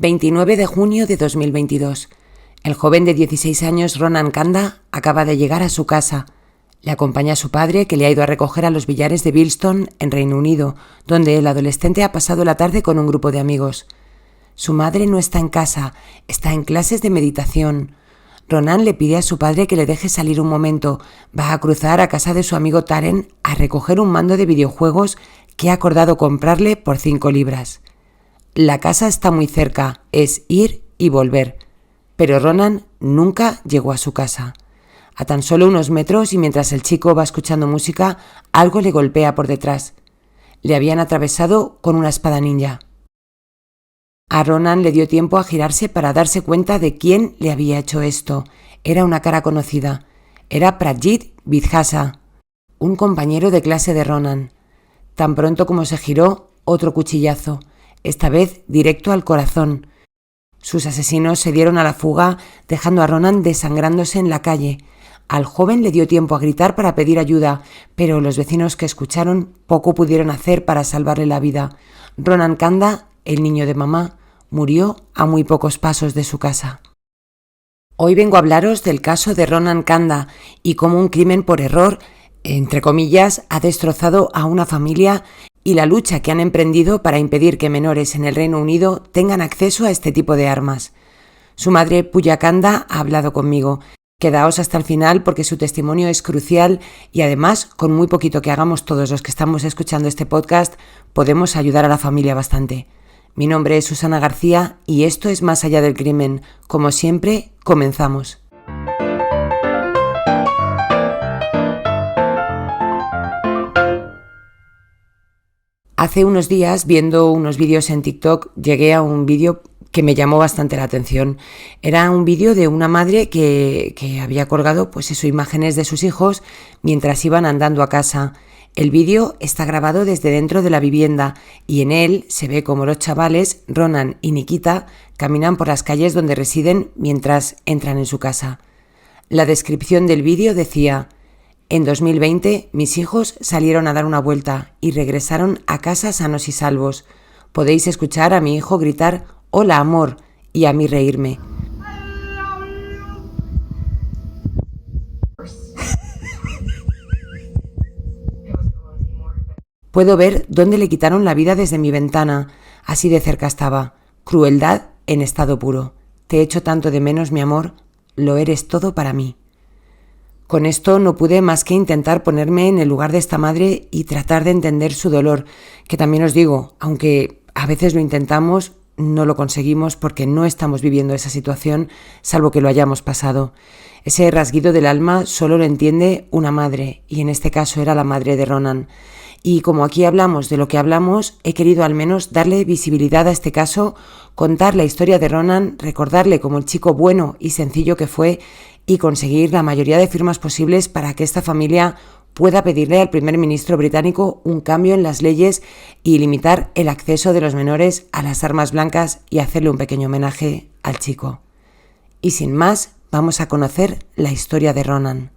29 de junio de 2022. El joven de 16 años Ronan Kanda acaba de llegar a su casa. Le acompaña a su padre, que le ha ido a recoger a los billares de Bilston, en Reino Unido, donde el adolescente ha pasado la tarde con un grupo de amigos. Su madre no está en casa, está en clases de meditación. Ronan le pide a su padre que le deje salir un momento. Va a cruzar a casa de su amigo Taren a recoger un mando de videojuegos que ha acordado comprarle por 5 libras. La casa está muy cerca, es ir y volver. Pero Ronan nunca llegó a su casa. A tan solo unos metros y mientras el chico va escuchando música, algo le golpea por detrás. Le habían atravesado con una espada ninja. A Ronan le dio tiempo a girarse para darse cuenta de quién le había hecho esto. Era una cara conocida. Era Prajit Vidhasa, un compañero de clase de Ronan. Tan pronto como se giró, otro cuchillazo, esta vez directo al corazón. Sus asesinos se dieron a la fuga, dejando a Ronan desangrándose en la calle. Al joven le dio tiempo a gritar para pedir ayuda, pero los vecinos que escucharon poco pudieron hacer para salvarle la vida. Ronan Kanda, el niño de mamá, murió a muy pocos pasos de su casa. Hoy vengo a hablaros del caso de Ronan Kanda y cómo un crimen por error, entre comillas, ha destrozado a una familia y la lucha que han emprendido para impedir que menores en el Reino Unido tengan acceso a este tipo de armas. Su madre, Pooja Kanda, ha hablado conmigo. Quedaos hasta el final porque su testimonio es crucial y además, con muy poquito que hagamos todos los que estamos escuchando este podcast, podemos ayudar a la familia bastante. Mi nombre es Susana García y esto es Más allá del crimen. Como siempre, comenzamos. Hace unos días, viendo unos vídeos en TikTok, llegué a un vídeo que me llamó bastante la atención. Era un vídeo de una madre que había colgado imágenes de sus hijos mientras iban andando a casa. El vídeo está grabado desde dentro de la vivienda y en él se ve como los chavales, Ronan y Nikita, caminan por las calles donde residen mientras entran en su casa. La descripción del vídeo decía: en 2020, mis hijos salieron a dar una vuelta y regresaron a casa sanos y salvos. Podéis escuchar a mi hijo gritar «Hola, amor», y a mí reírme. Puedo ver dónde le quitaron la vida desde mi ventana. Así de cerca estaba. Crueldad en estado puro. Te echo tanto de menos, mi amor. Lo eres todo para mí. Con esto no pude más que intentar ponerme en el lugar de esta madre y tratar de entender su dolor, que también os digo, aunque a veces lo intentamos, no lo conseguimos porque no estamos viviendo esa situación, salvo que lo hayamos pasado. Ese rasguido del alma solo lo entiende una madre, y en este caso era la madre de Ronan. Y como aquí hablamos de lo que hablamos, he querido al menos darle visibilidad a este caso, contar la historia de Ronan, recordarle como el chico bueno y sencillo que fue y conseguir la mayoría de firmas posibles para que esta familia pueda pedirle al primer ministro británico un cambio en las leyes y limitar el acceso de los menores a las armas blancas y hacerle un pequeño homenaje al chico. Y sin más, vamos a conocer la historia de Ronan.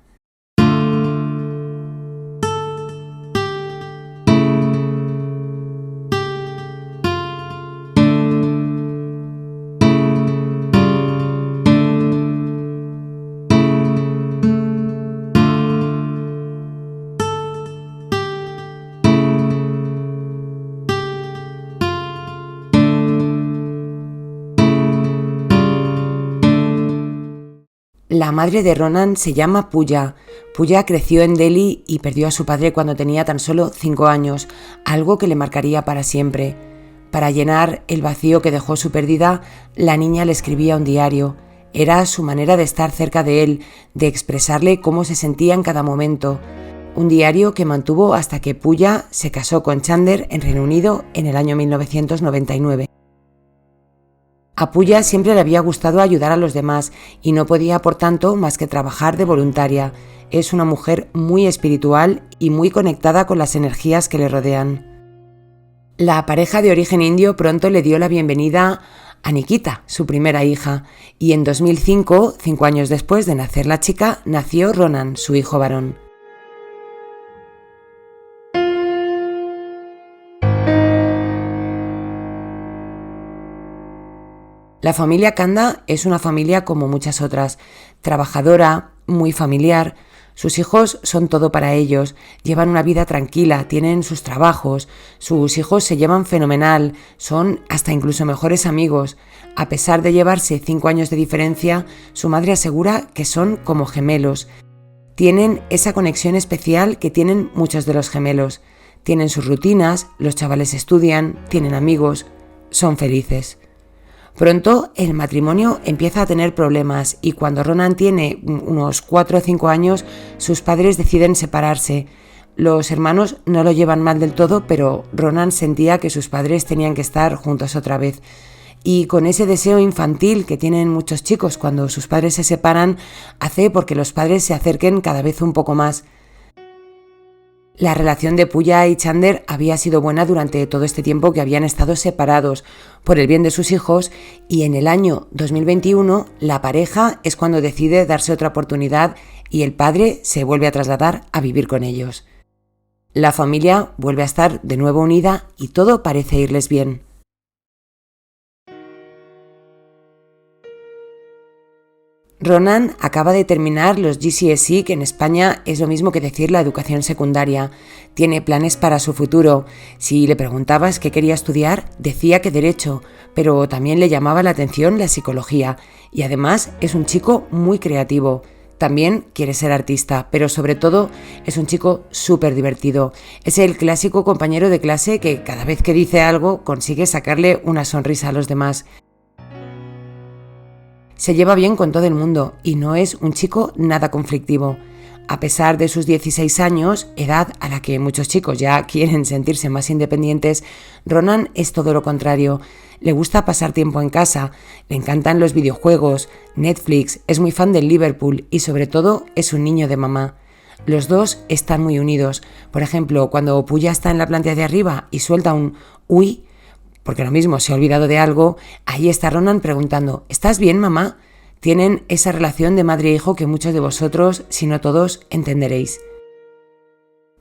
La madre de Ronan se llama Pooja. Pooja creció en Delhi y perdió a su padre cuando tenía tan solo 5 años, algo que le marcaría para siempre. Para llenar el vacío que dejó su pérdida, la niña le escribía un diario. Era su manera de estar cerca de él, de expresarle cómo se sentía en cada momento. Un diario que mantuvo hasta que Pooja se casó con Chandler en Reino Unido en el año 1999. A Pooja siempre le había gustado ayudar a los demás y no podía, por tanto, más que trabajar de voluntaria. Es una mujer muy espiritual y muy conectada con las energías que le rodean. La pareja de origen indio pronto le dio la bienvenida a Nikita, su primera hija, y en 2005, 5 años después de nacer la chica, nació Ronan, su hijo varón. La familia Kanda es una familia como muchas otras, trabajadora, muy familiar. Sus hijos son todo para ellos, llevan una vida tranquila, tienen sus trabajos, sus hijos se llevan fenomenal, son hasta incluso mejores amigos. A pesar de llevarse 5 años de diferencia, su madre asegura que son como gemelos. Tienen esa conexión especial que tienen muchos de los gemelos. Tienen sus rutinas, los chavales estudian, tienen amigos, son felices. Pronto el matrimonio empieza a tener problemas y cuando Ronan tiene unos 4 o 5 años, sus padres deciden separarse. Los hermanos no lo llevan mal del todo, pero Ronan sentía que sus padres tenían que estar juntos otra vez. Y con ese deseo infantil que tienen muchos chicos cuando sus padres se separan, hace porque los padres se acerquen cada vez un poco más. La relación de Pooja y Chander había sido buena durante todo este tiempo que habían estado separados por el bien de sus hijos y en el año 2021 la pareja es cuando decide darse otra oportunidad y el padre se vuelve a trasladar a vivir con ellos. La familia vuelve a estar de nuevo unida y todo parece irles bien. Ronan acaba de terminar los GCSE, que en España es lo mismo que decir la educación secundaria. Tiene planes para su futuro. Si le preguntabas qué quería estudiar, decía que Derecho, pero también le llamaba la atención la psicología. Y además es un chico muy creativo. También quiere ser artista, pero sobre todo es un chico súper divertido. Es el clásico compañero de clase que cada vez que dice algo consigue sacarle una sonrisa a los demás. Se lleva bien con todo el mundo y no es un chico nada conflictivo. A pesar de sus 16 años, edad a la que muchos chicos ya quieren sentirse más independientes, Ronan es todo lo contrario. Le gusta pasar tiempo en casa, le encantan los videojuegos, Netflix, es muy fan del Liverpool y sobre todo es un niño de mamá. Los dos están muy unidos. Por ejemplo, cuando Pooja está en la planta de arriba y suelta un «uy», porque lo mismo se ha olvidado de algo, ahí está Ronan preguntando «¿Estás bien, mamá?». Tienen esa relación de madre e hijo que muchos de vosotros, si no todos, entenderéis.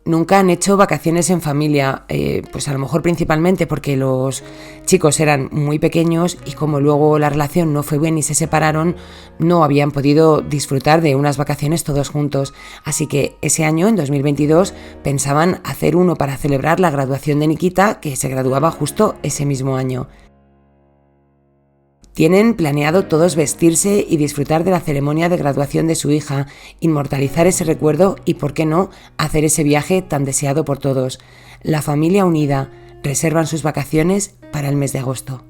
Nunca han hecho vacaciones en familia, pues a lo mejor principalmente porque los chicos eran muy pequeños y como luego la relación no fue bien y se separaron, no habían podido disfrutar de unas vacaciones todos juntos. Así que ese año, en 2022, pensaban hacer uno para celebrar la graduación de Nikita, que se graduaba justo ese mismo año. Tienen planeado todos vestirse y disfrutar de la ceremonia de graduación de su hija, inmortalizar ese recuerdo y, por qué no, hacer ese viaje tan deseado por todos. La familia unida, reservan sus vacaciones para el mes de agosto.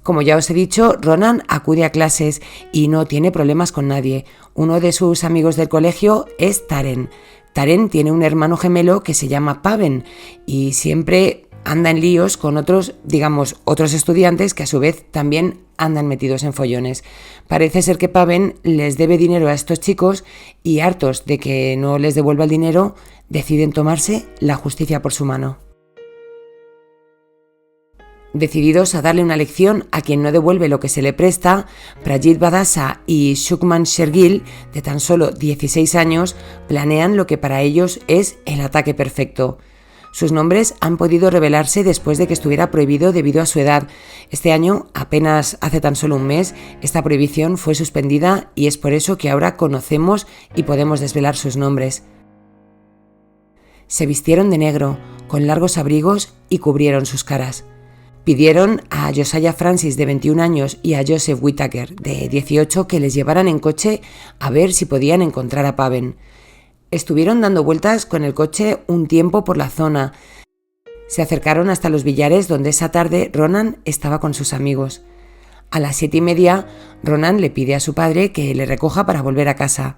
Como ya os he dicho, Ronan acude a clases y no tiene problemas con nadie. Uno de sus amigos del colegio es Taren. Taren tiene un hermano gemelo que se llama Paven y siempre anda en líos con otros estudiantes que a su vez también andan metidos en follones. Parece ser que Paven les debe dinero a estos chicos y hartos de que no les devuelva el dinero, deciden tomarse la justicia por su mano. Decididos a darle una lección a quien no devuelve lo que se le presta, Prajit Badasa y Shukman Shergill, de tan solo 16 años, planean lo que para ellos es el ataque perfecto. Sus nombres han podido revelarse después de que estuviera prohibido debido a su edad. Este año, apenas hace tan solo un mes, esta prohibición fue suspendida y es por eso que ahora conocemos y podemos desvelar sus nombres. Se vistieron de negro, con largos abrigos y cubrieron sus caras. Pidieron a Josiah Francis, de 21 años, y a Joseph Whittaker, de 18, que les llevaran en coche a ver si podían encontrar a Paven. Estuvieron dando vueltas con el coche un tiempo por la zona. Se acercaron hasta los billares donde esa tarde Ronan estaba con sus amigos. A las 7:30, Ronan le pide a su padre que le recoja para volver a casa.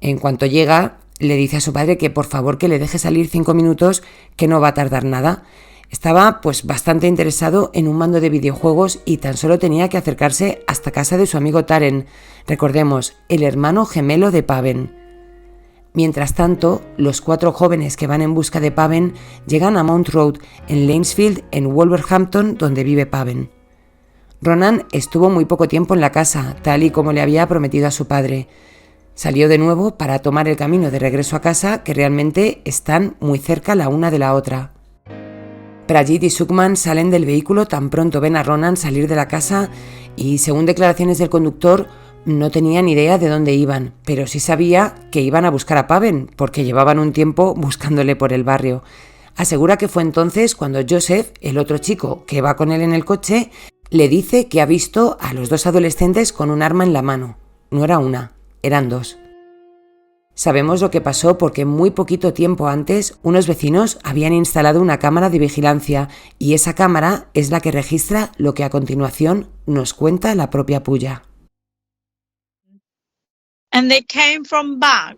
En cuanto llega, le dice a su padre que por favor que le deje salir 5 minutos, que no va a tardar nada. Estaba bastante interesado en un mando de videojuegos y tan solo tenía que acercarse hasta casa de su amigo Taren, recordemos, el hermano gemelo de Paven. Mientras tanto, los 4 jóvenes que van en busca de Paven llegan a Mount Road, en Lanesfield, en Wolverhampton, donde vive Paven. Ronan estuvo muy poco tiempo en la casa, tal y como le había prometido a su padre. Salió de nuevo para tomar el camino de regreso a casa, que realmente están muy cerca la una de la otra. Prajit y Sukhman salen del vehículo tan pronto ven a Ronan salir de la casa y, según declaraciones del conductor, no tenía ni idea de dónde iban, pero sí sabía que iban a buscar a Paven, porque llevaban un tiempo buscándole por el barrio. Asegura que fue entonces cuando Joseph, el otro chico que va con él en el coche, le dice que ha visto a los dos adolescentes con un arma en la mano. No era una, eran dos. Sabemos lo que pasó porque muy poquito tiempo antes unos vecinos habían instalado una cámara de vigilancia y esa cámara es la que registra lo que a continuación nos cuenta la propia Pooja. And they came from back.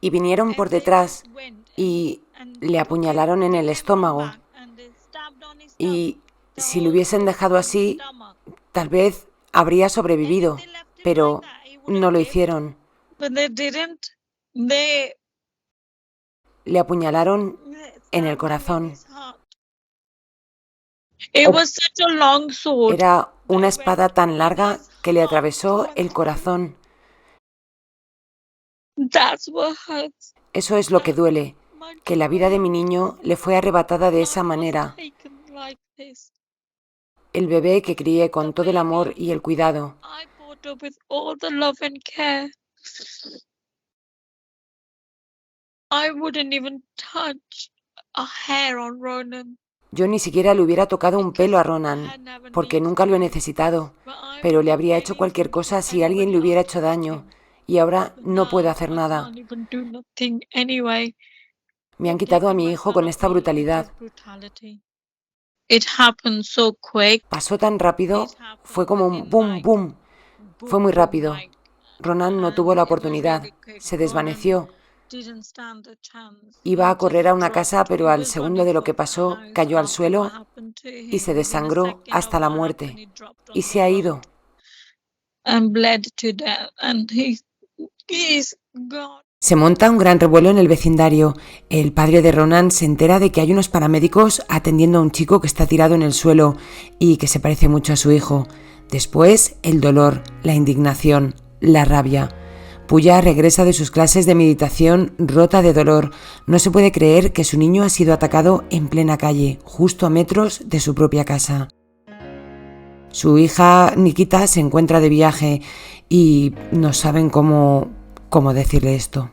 Y vinieron por detrás y le apuñalaron en el estómago. Y si lo hubiesen dejado así, tal vez habría sobrevivido, pero no lo hicieron. Le apuñalaron en el corazón. Era una espada tan larga que le atravesó el corazón. Eso es lo que duele, que la vida de mi niño le fue arrebatada de esa manera. El bebé que crié con todo el amor y el cuidado. Yo ni siquiera le hubiera tocado un pelo a Ronan, porque nunca lo he necesitado, pero le habría hecho cualquier cosa si alguien le hubiera hecho daño, y ahora no puedo hacer nada. Me han quitado a mi hijo con esta brutalidad. Pasó tan rápido, fue como un boom, boom. Fue muy rápido. Ronan no tuvo la oportunidad, se desvaneció. Iba a correr a una casa, pero al segundo de lo que pasó, cayó al suelo y se desangró hasta la muerte. Y se ha ido. Se monta un gran revuelo en el vecindario. El padre de Ronan se entera de que hay unos paramédicos atendiendo a un chico que está tirado en el suelo y que se parece mucho a su hijo. Después, el dolor, la indignación, la rabia. Pooja regresa de sus clases de meditación rota de dolor. No se puede creer que su niño ha sido atacado en plena calle, justo a metros de su propia casa. Su hija Nikita se encuentra de viaje y no saben cómo decirle esto.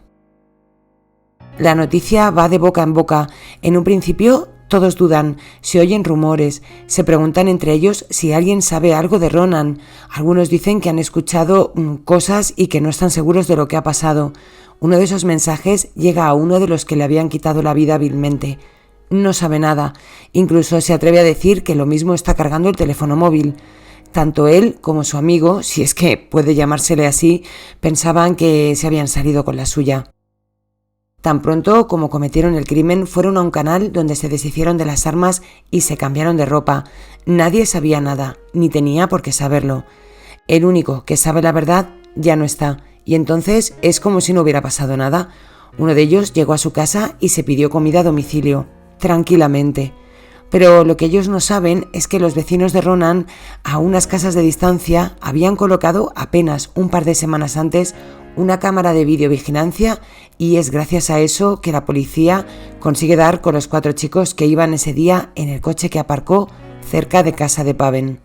La noticia va de boca en boca. En un principio todos dudan, se oyen rumores, se preguntan entre ellos si alguien sabe algo de Ronan. Algunos dicen que han escuchado cosas y que no están seguros de lo que ha pasado. Uno de esos mensajes llega a uno de los que le habían quitado la vida vilmente. No sabe nada, incluso se atreve a decir que lo mismo está cargando el teléfono móvil. Tanto él como su amigo, si es que puede llamársele así, pensaban que se habían salido con la suya. Tan pronto como cometieron el crimen, fueron a un canal donde se deshicieron de las armas y se cambiaron de ropa. Nadie sabía nada, ni tenía por qué saberlo. El único que sabe la verdad ya no está, y entonces es como si no hubiera pasado nada. Uno de ellos llegó a su casa y se pidió comida a domicilio, tranquilamente. Pero lo que ellos no saben es que los vecinos de Ronan, a unas casas de distancia, habían colocado apenas un par de semanas antes una cámara de videovigilancia y es gracias a eso que la policía consigue dar con los 4 chicos que iban ese día en el coche que aparcó cerca de casa de Paven.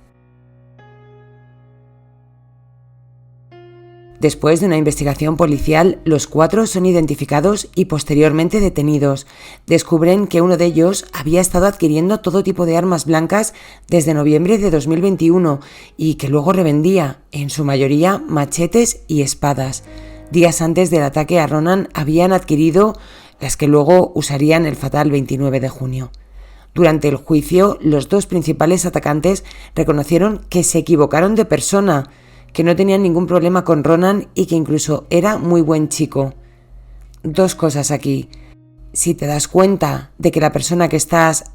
Después de una investigación policial, los 4 son identificados y posteriormente detenidos. Descubren que uno de ellos había estado adquiriendo todo tipo de armas blancas desde noviembre de 2021 y que luego revendía, en su mayoría, machetes y espadas. Días antes del ataque a Ronan habían adquirido las que luego usarían el fatal 29 de junio. Durante el juicio, los 2 principales atacantes reconocieron que se equivocaron de persona, que no tenían ningún problema con Ronan y que incluso era muy buen chico. 2 cosas aquí. Si te das cuenta de que la persona que estás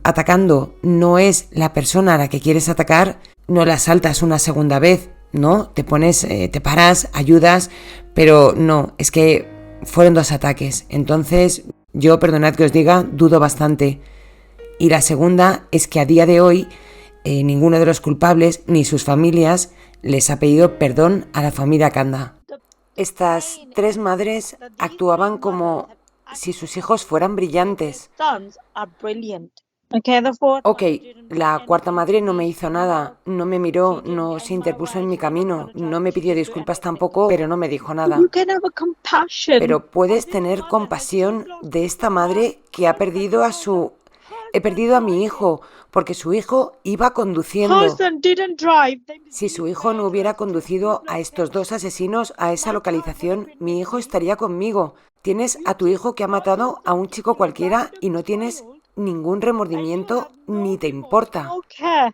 atacando no es la persona a la que quieres atacar, no la asaltas una segunda vez, ¿no? Te paras, ayudas, pero no, es que fueron 2 ataques. Entonces, yo, perdonad que os diga, dudo bastante. Y la segunda es que a día de hoy ninguno de los culpables ni sus familias les ha pedido perdón a la familia Kanda. Estas 3 madres actuaban como si sus hijos fueran brillantes. Sons are brilliant. Okay, the fourth Ok, one didn't la do cuarta anything madre no to me me, hizo nada, no me miró, no se interpuso en mi camino, no me pidió disculpas tampoco, pero no me dijo You nada. can have a compassion. Pero puedes tener compasión de esta madre que ha perdido a su... He perdido a mi hijo, porque su hijo iba conduciendo. Husband didn't drive. Si su hijo no hubiera conducido a estos dos asesinos a esa localización, mi hijo estaría conmigo. Tienes a tu hijo que ha matado a un chico cualquiera y no tienes ningún remordimiento ni te importa. No care.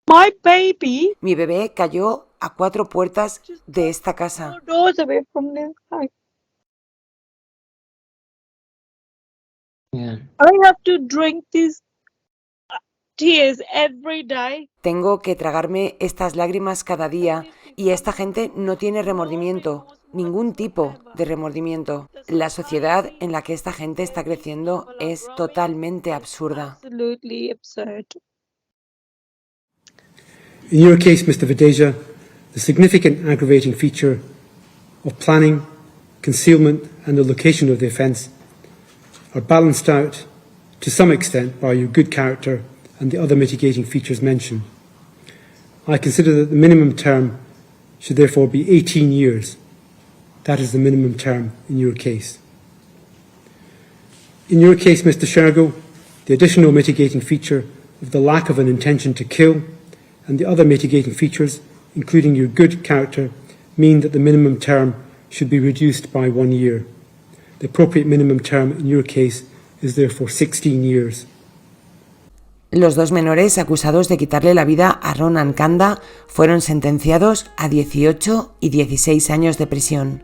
My baby Mi bebé cayó a 4 puertas de esta casa. 4 doors away from this house. Yeah. I have to drink these tears every day. Tengo que tragarme estas lágrimas cada día y esta gente no tiene remordimiento, ningún tipo de remordimiento. La sociedad en la que esta gente está creciendo es totalmente absurda. Absolutely absurd. In your case, Mr. Videja, the significant aggravating feature of planning, concealment and the location of the offence are balanced out to some extent by your good character and the other mitigating features mentioned. I consider that the minimum term should therefore be 18 years. That is the minimum term in your case. In your case, Mr. Shergill, the additional mitigating feature of the lack of an intention to kill and the other mitigating features, including your good character, mean that the minimum term should be reduced by 1 year. The appropriate minimum term in your case is therefore 16 years. Los dos menores acusados de quitarle la vida a Ronan Kanda fueron sentenciados a 18 y 16 años de prisión.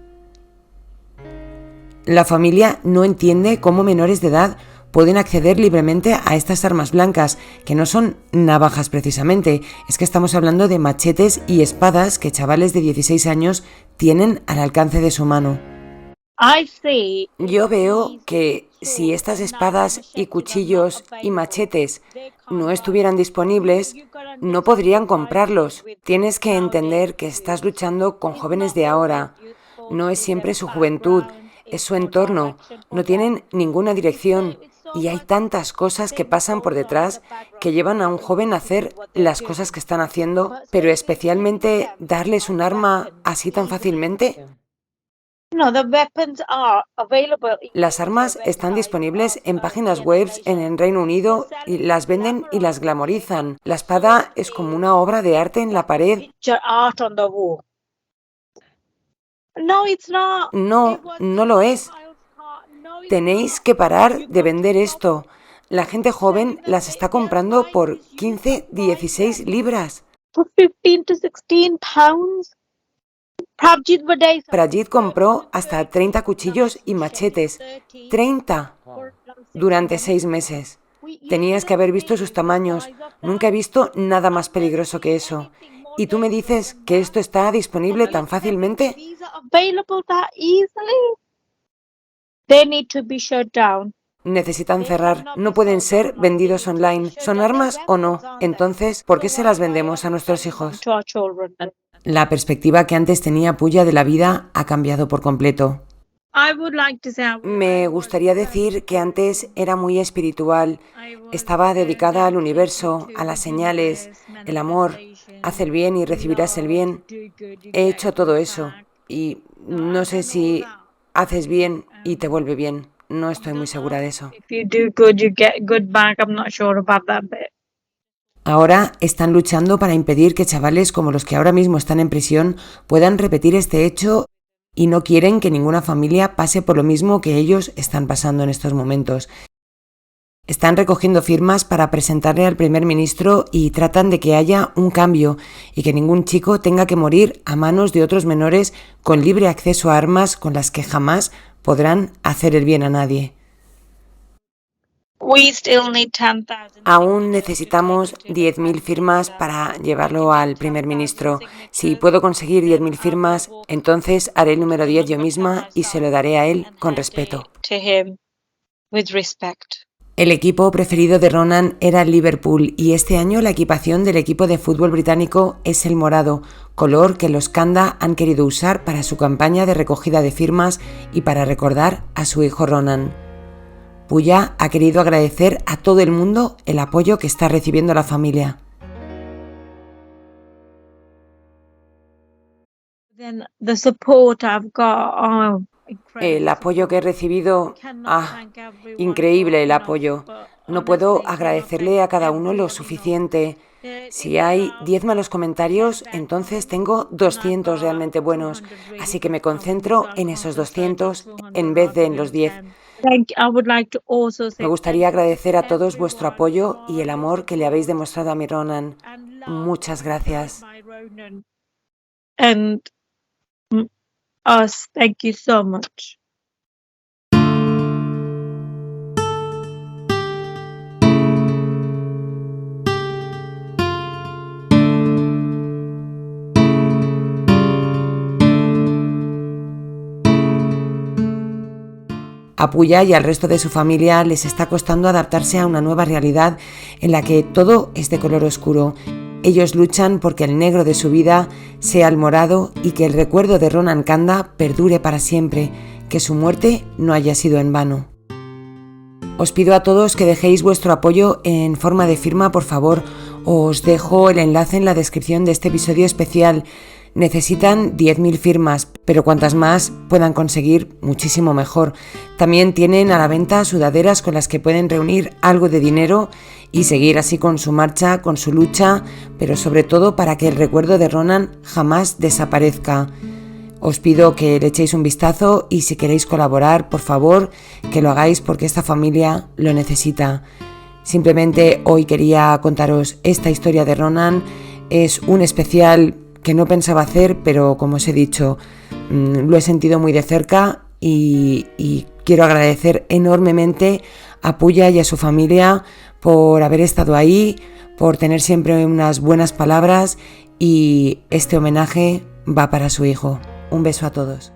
La familia no entiende cómo menores de edad pueden acceder libremente a estas armas blancas, que no son navajas precisamente, es que estamos hablando de machetes y espadas que chavales de 16 años tienen al alcance de su mano. Yo veo que si estas espadas y cuchillos y machetes no estuvieran disponibles, no podrían comprarlos. Tienes que entender que estás luchando con jóvenes de ahora. No es siempre su juventud, es su entorno. No tienen ninguna dirección y hay tantas cosas que pasan por detrás que llevan a un joven a hacer las cosas que están haciendo, pero especialmente darles un arma así tan fácilmente. Las armas están disponibles en páginas web en el Reino Unido y las venden y las glamorizan. La espada es como una obra de arte en la pared. No, no lo es. Tenéis que parar de vender esto. La gente joven las está comprando por 15, 16 libras. Prajit compró hasta 30 cuchillos y machetes. 30 durante 6 meses. Tenías que haber visto sus tamaños. Nunca he visto nada más peligroso que eso. ¿Y tú me dices que esto está disponible tan fácilmente? Necesitan cerrar. No pueden ser vendidos online. ¿Son armas o no? Entonces, ¿por qué se las vendemos a nuestros hijos? La perspectiva que antes tenía Pooja de la vida ha cambiado por completo. Me gustaría decir que antes era muy espiritual, estaba dedicada al universo, a las señales, el amor, haz el bien y recibirás el bien. He hecho todo eso y no sé si haces bien y te vuelve bien. No estoy muy segura de eso. Ahora están luchando para impedir que chavales como los que ahora mismo están en prisión puedan repetir este hecho y no quieren que ninguna familia pase por lo mismo que ellos están pasando en estos momentos. Están recogiendo firmas para presentarle al primer ministro y tratan de que haya un cambio y que ningún chico tenga que morir a manos de otros menores con libre acceso a armas con las que jamás podrán hacer el bien a nadie. Aún necesitamos 10.000 firmas para llevarlo al primer ministro. Si puedo conseguir 10.000 firmas, entonces haré el número 10 yo misma y se lo daré a él con respeto. El equipo preferido de Ronan era el Liverpool y este año la equipación del equipo de fútbol británico es el morado, color que los Kanda han querido usar para su campaña de recogida de firmas y para recordar a su hijo Ronan. Pooja ha querido agradecer a todo el mundo el apoyo que está recibiendo la familia. El apoyo que he recibido, increíble el apoyo. No puedo agradecerle a cada uno lo suficiente. Si hay 10 malos comentarios, entonces tengo 200 realmente buenos, así que me concentro en esos 200 en vez de en los 10. Me gustaría agradecer a todos vuestro apoyo y el amor que le habéis demostrado a mi Ronan. Muchas gracias. Thank you so much. A Pooja y al resto de su familia les está costando adaptarse a una nueva realidad en la que todo es de color oscuro. Ellos luchan porque el negro de su vida sea el morado y que el recuerdo de Ronan Kanda perdure para siempre, que su muerte no haya sido en vano. Os pido a todos que dejéis vuestro apoyo en forma de firma, por favor. Os dejo el enlace en la descripción de este episodio especial. Necesitan 10.000 firmas, pero cuantas más puedan conseguir, muchísimo mejor. También tienen a la venta sudaderas con las que pueden reunir algo de dinero y seguir así con su marcha, con su lucha, pero sobre todo para que el recuerdo de Ronan jamás desaparezca. Os pido que le echéis un vistazo y si queréis colaborar, por favor, que lo hagáis porque esta familia lo necesita. Simplemente hoy quería contaros esta historia de Ronan. Es un especial que no pensaba hacer, pero como os he dicho, lo he sentido muy de cerca y quiero agradecer enormemente a Pooja y a su familia por haber estado ahí, por tener siempre unas buenas palabras y este homenaje va para su hijo. Un beso a todos.